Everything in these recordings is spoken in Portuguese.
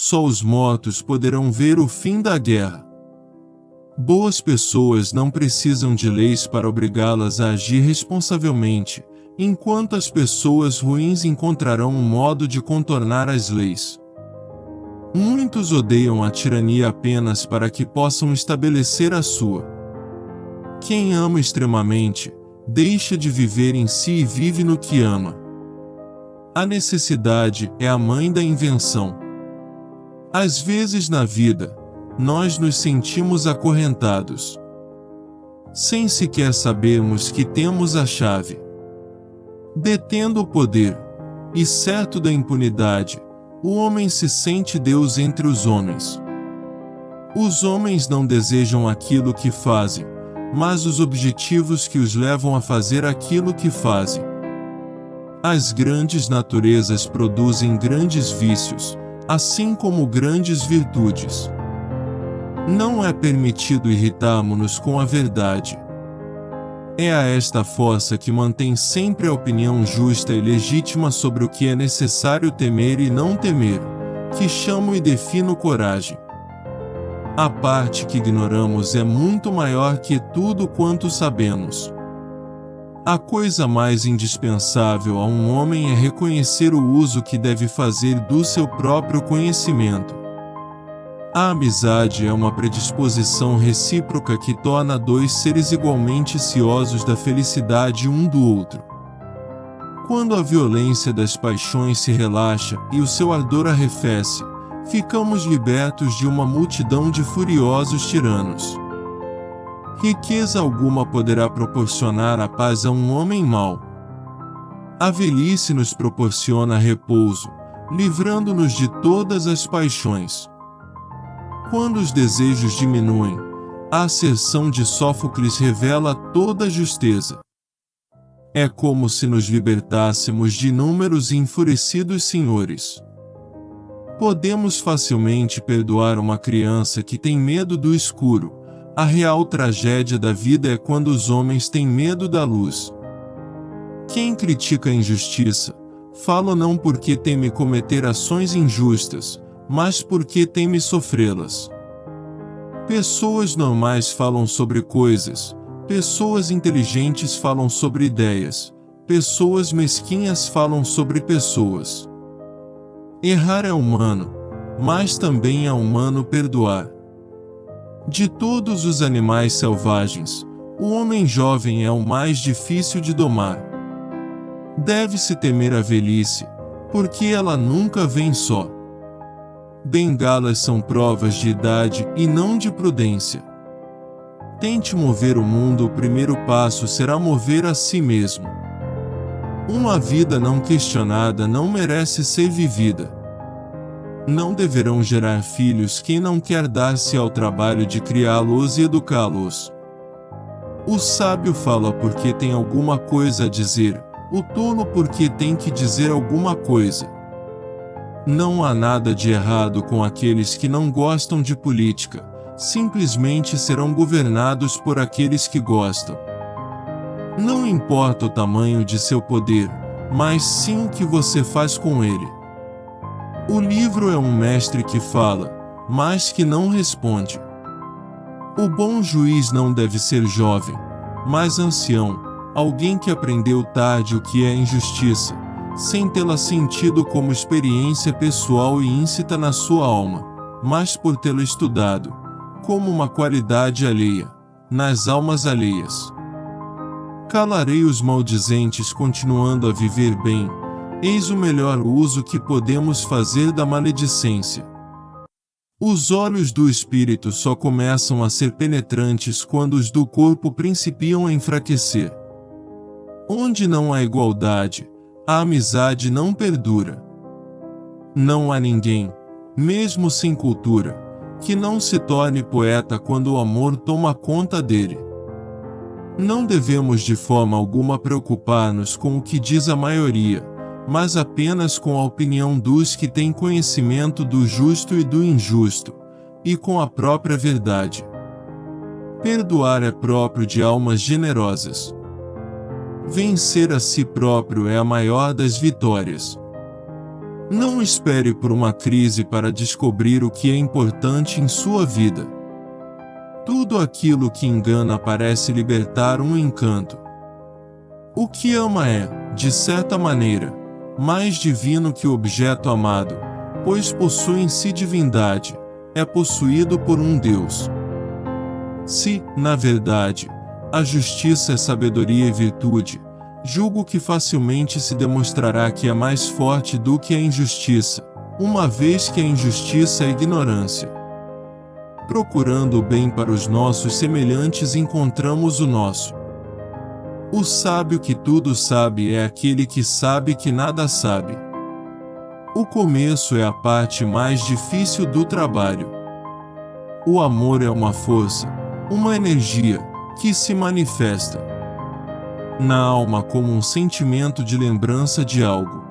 só os mortos poderão ver o fim da guerra. Boas pessoas não precisam de leis para obrigá-las a agir responsavelmente, enquanto as pessoas ruins encontrarão um modo de contornar as leis. Muitos odeiam a tirania apenas para que possam estabelecer a sua. Quem ama extremamente, deixa de viver em si e vive no que ama. A necessidade é a mãe da invenção. Às vezes na vida, nós nos sentimos acorrentados, sem sequer sabermos que temos a chave. Detendo o poder, e certo da impunidade, o homem se sente Deus entre os homens. Os homens não desejam aquilo que fazem, mas os objetivos que os levam a fazer aquilo que fazem. As grandes naturezas produzem grandes vícios, assim como grandes virtudes. Não é permitido irritarmos-nos com a verdade. É a esta força que mantém sempre a opinião justa e legítima sobre o que é necessário temer e não temer, que chamo e defino coragem. A parte que ignoramos é muito maior que tudo quanto sabemos. A coisa mais indispensável a um homem é reconhecer o uso que deve fazer do seu próprio conhecimento. A amizade é uma predisposição recíproca que torna dois seres igualmente ciosos da felicidade um do outro. Quando a violência das paixões se relaxa e o seu ardor arrefece, ficamos libertos de uma multidão de furiosos tiranos. Riqueza alguma poderá proporcionar a paz a um homem mau. A velhice nos proporciona repouso, livrando-nos de todas as paixões. Quando os desejos diminuem, a asserção de Sófocles revela toda a justeza. É como se nos libertássemos de inúmeros e enfurecidos senhores. Podemos facilmente perdoar uma criança que tem medo do escuro. A real tragédia da vida é quando os homens têm medo da luz. Quem critica a injustiça, fala não porque teme cometer ações injustas, mas porque teme sofrê-las. Pessoas normais falam sobre coisas, pessoas inteligentes falam sobre ideias, pessoas mesquinhas falam sobre pessoas. Errar é humano, mas também é humano perdoar. De todos os animais selvagens, o homem jovem é o mais difícil de domar. Deve-se temer a velhice, porque ela nunca vem só. Bengalas são provas de idade e não de prudência. Tente mover o mundo, o primeiro passo será mover a si mesmo. Uma vida não questionada não merece ser vivida. Não deverão gerar filhos quem não quer dar-se ao trabalho de criá-los e educá-los. O sábio fala porque tem alguma coisa a dizer, o tolo porque tem que dizer alguma coisa. Não há nada de errado com aqueles que não gostam de política, simplesmente serão governados por aqueles que gostam. Não importa o tamanho de seu poder, mas sim o que você faz com ele. O livro é um mestre que fala, mas que não responde. O bom juiz não deve ser jovem, mas ancião, alguém que aprendeu tarde o que é injustiça, sem tê-la sentido como experiência pessoal e íncita na sua alma, mas por tê-la estudado, como uma qualidade alheia, nas almas alheias. Calarei os maldizentes continuando a viver bem, eis o melhor uso que podemos fazer da maledicência. Os olhos do espírito só começam a ser penetrantes quando os do corpo principiam a enfraquecer. Onde não há igualdade, a amizade não perdura. Não há ninguém, mesmo sem cultura, que não se torne poeta quando o amor toma conta dele. Não devemos de forma alguma preocupar-nos com o que diz a maioria, mas apenas com a opinião dos que têm conhecimento do justo e do injusto, e com a própria verdade. Perdoar é próprio de almas generosas. Vencer a si próprio é a maior das vitórias. Não espere por uma crise para descobrir o que é importante em sua vida. Tudo aquilo que engana parece libertar um encanto. O que ama é, de certa maneira, mais divino que o objeto amado, pois possui em si divindade, é possuído por um Deus. Se, na verdade, a justiça é sabedoria e virtude, julgo que facilmente se demonstrará que é mais forte do que a injustiça, uma vez que a injustiça é ignorância. Procurando o bem para os nossos semelhantes encontramos o nosso. O sábio que tudo sabe é aquele que sabe que nada sabe. O começo é a parte mais difícil do trabalho. O amor é uma força, uma energia, que se manifesta na alma como um sentimento de lembrança de algo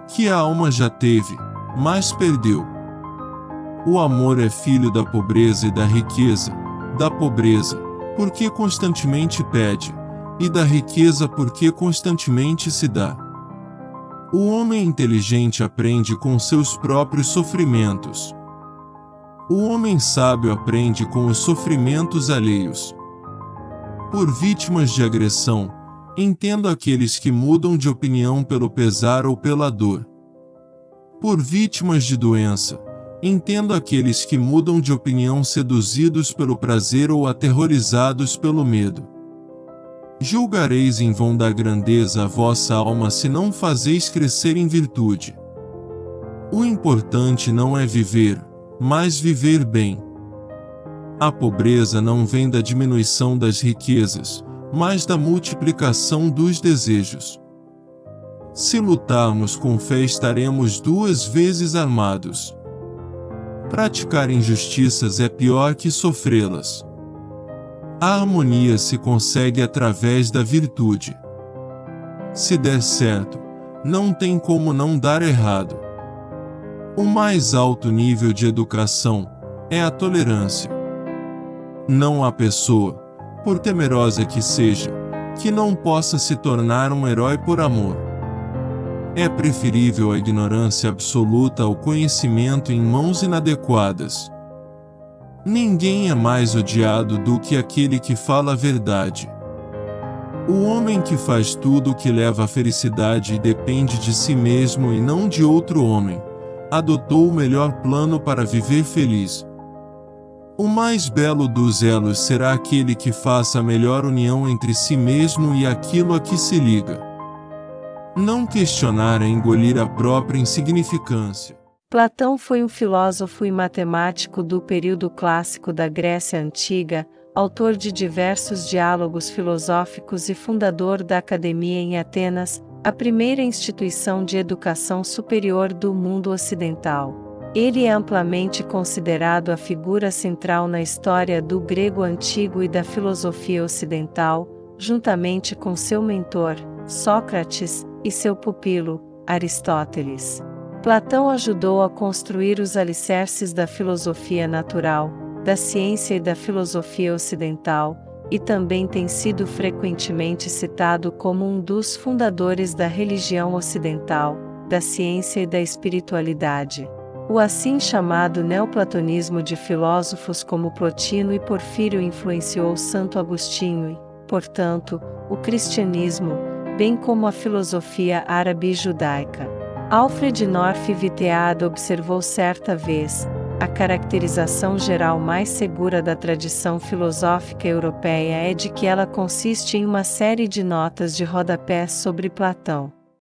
que a alma já teve, mas perdeu. O amor é filho da pobreza e da riqueza, da pobreza, porque constantemente pede, e da riqueza porque constantemente se dá. O homem inteligente aprende com seus próprios sofrimentos. O homem sábio aprende com os sofrimentos alheios. Por vítimas de agressão, entendo aqueles que mudam de opinião pelo pesar ou pela dor. Por vítimas de doença, entendo aqueles que mudam de opinião seduzidos pelo prazer ou aterrorizados pelo medo. Julgareis em vão da grandeza a vossa alma se não fazeis crescer em virtude. O importante não é viver, mas viver bem. A pobreza não vem da diminuição das riquezas, mas da multiplicação dos desejos. Se lutarmos com fé estaremos 2 vezes armados. Praticar injustiças é pior que sofrê-las. A harmonia se consegue através da virtude. Se der certo, não tem como não dar errado. O mais alto nível de educação é a tolerância. Não há pessoa, por temerosa que seja, que não possa se tornar um herói por amor. É preferível a ignorância absoluta ao conhecimento em mãos inadequadas. Ninguém é mais odiado do que aquele que fala a verdade. O homem que faz tudo o que leva à felicidade e depende de si mesmo e não de outro homem, adotou o melhor plano para viver feliz. O mais belo dos elos será aquele que faça a melhor união entre si mesmo e aquilo a que se liga. Não questionar é engolir a própria insignificância. Platão foi um filósofo e matemático do período clássico da Grécia Antiga, autor de diversos diálogos filosóficos e fundador da Academia em Atenas, a primeira instituição de educação superior do mundo ocidental. Ele é amplamente considerado a figura central na história do grego antigo e da filosofia ocidental, juntamente com seu mentor, Sócrates, e seu pupilo, Aristóteles. Platão ajudou a construir os alicerces da filosofia natural, da ciência e da filosofia ocidental, e também tem sido frequentemente citado como um dos fundadores da religião ocidental, da ciência e da espiritualidade. O assim chamado neoplatonismo de filósofos como Plotino e Porfírio influenciou Santo Agostinho e, portanto, o cristianismo, bem como a filosofia árabe e judaica. Alfred North Whitehead observou certa vez: a caracterização geral mais segura da tradição filosófica europeia é de que ela consiste em uma série de notas de rodapé sobre Platão.